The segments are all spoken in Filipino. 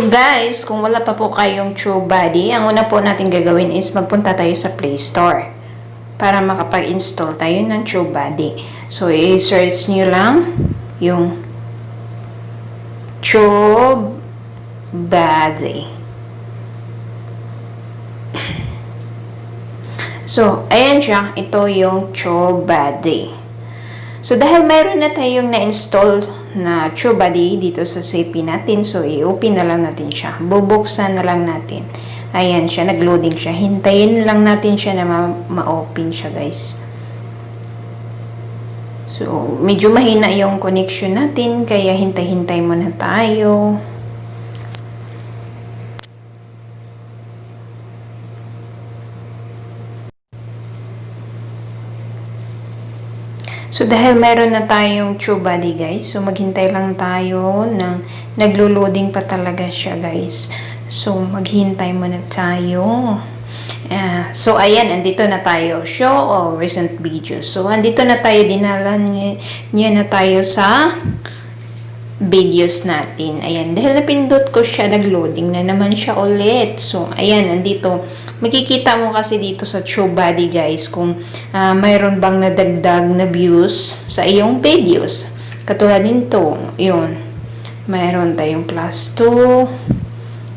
So guys, kung wala pa po kayong Tubebuddy, ang una po natin gagawin is magpunta tayo sa Play Store para makapag-install tayo ng Tubebuddy. So i-search nyo lang yung Tubebuddy. So ayan siya, ito yung Tubebuddy. So, dahil mayroon na tayong na-install na Tubebuddy dito sa CP natin, so i-open na lang natin siya. Bubuksan na lang natin. Ayan siya, nag-loading siya. Hintayin lang natin siya na ma-open siya, guys. So, medyo mahina yung connection natin, kaya hintay-hintay muna tayo. So, dahil meron na tayong Tubebuddy, guys, so maghintay lang tayo ng naglo-loading pa talaga siya, guys. So, maghintay muna tayo. So, ayan, andito na tayo. Show all recent videos. So, andito na tayo, dinalan niya na tayo sa videos natin. Ayan, dahil napindot ko siya, nag-loading na naman siya ulit. So, ayan, andito. Makikita mo kasi dito sa Tubebuddy, guys, kung mayroon bang nadagdag na views sa iyong videos. Katulad nito, yun. Mayroon tayong plus 2.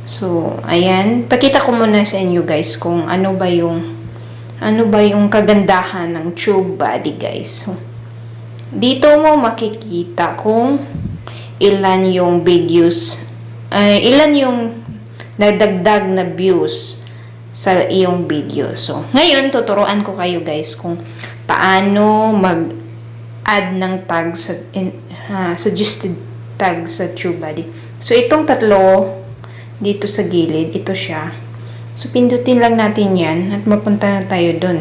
So, ayan. Pakita ko muna sa inyo, guys, kung ano ba yung kagandahan ng Tubebuddy, guys. So, dito mo makikita kung ilan yung videos, ilan yung nadagdag na views sa iyong video. So, ngayon, tuturuan ko kayo, guys, kung paano mag-add ng tag sa suggested tag sa Tubebuddy. So, itong tatlo dito sa gilid, ito siya. So, pindutin lang natin yan at mapunta na tayo dun.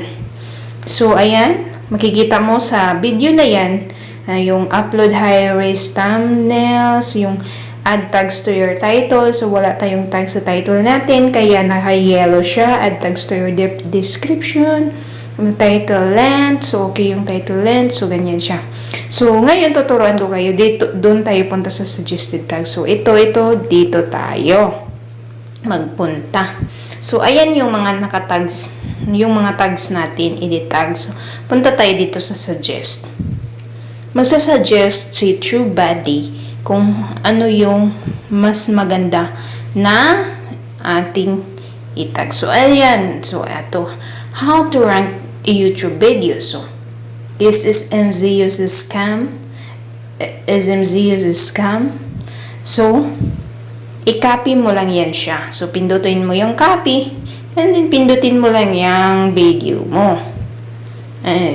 So, ayan, makikita mo sa video na yan, yung upload high-res thumbnails, yung add tags to your title. So, wala tayong tag sa title natin, kaya naka-yellow siya. Add tags to your description. Yung title length. So, okay yung title length. So, ganyan siya. So, ngayon, tuturuan ko kayo. Doon tayo punta sa suggested tag. So, dito tayo magpunta. So, ayan yung mga nakatags. Yung mga tags natin, edit tags. So, punta tayo dito sa suggest. Magsasuggest si Tubebuddy kung ano yung mas maganda na ating itag. So, ayan. So, ito. How to rank a YouTube video. So, is SMZ uses scam? SMZ uses scam? So, i-copy mo lang yan siya. So, pindutin mo yung copy and then pindutin mo lang yung video mo.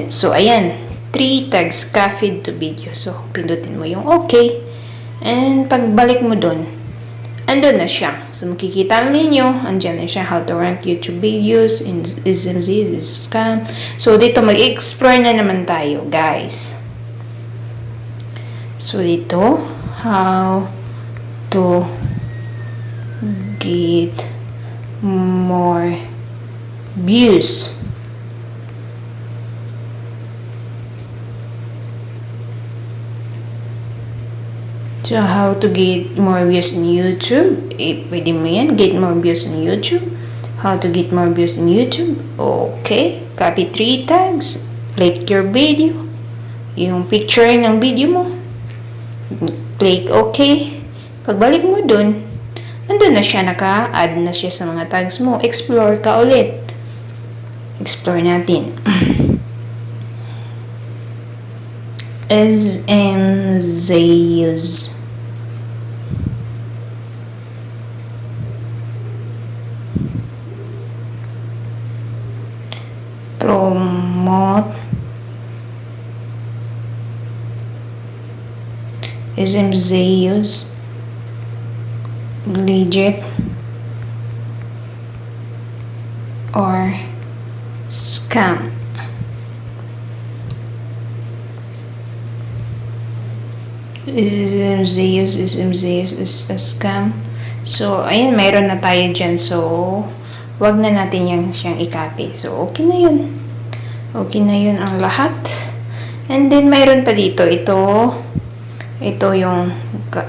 So, ayan. 3 tags copied to video. So, pindutin mo yung okay. And pagbalik mo dun, andun na siya. So, makikita ninyo, andyan na siya, how to rank YouTube videos in SMZ, this scam. So, dito mag-explore na naman tayo, guys. So, dito, how to get more views. So, how to get more views in YouTube. Pwede mo yan. Get more views in YouTube. How to get more views in YouTube. Okay. Copy 3 tags. Click your video. Yung picture ng video mo. Click OK. Pagbalik mo dun, nandun na siya. Naka-add na siya sa mga tags mo. Explore ka ulit. Explore natin. SMZ use. Promote SMZ use legit or scam. SMZ is a scam. So, ayan, mayroon na tayo dyan. So, wag na natin siyang i-copy. So, okay na yun. Okay na yun ang lahat. And then, mayroon pa dito. ito yung,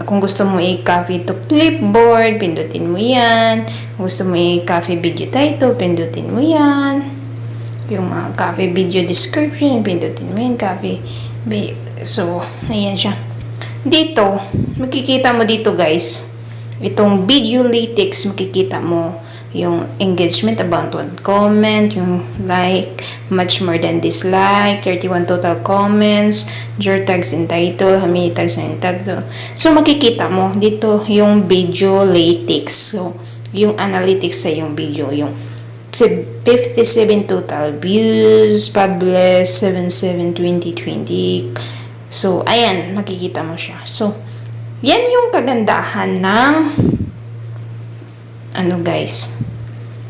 kung gusto mo i-copy to clipboard, pindutin mo yan. Kung gusto mo i-copy video title, pindutin mo yan. Yung copy video description, pindutin mo yan, copy video. So, ayan siya. Dito, makikita mo dito guys, itong video latex, makikita mo yung engagement, about 1 comment, yung like, much more than dislike, 31 total comments, your tags and title, how many tags and title. So, makikita mo dito yung video latex. So, yung analytics sa yung video, yung 57 total views, published 7/7/2020. So, ayan, makikita mo siya. So, yan yung kagandahan ng guys,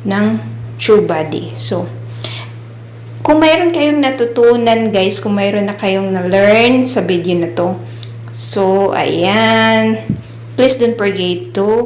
ng Tubebuddy. So, kung mayroon kayong natutunan guys, kung mayroon na kayong na-learn sa video na to, so, ayan, please don't forget to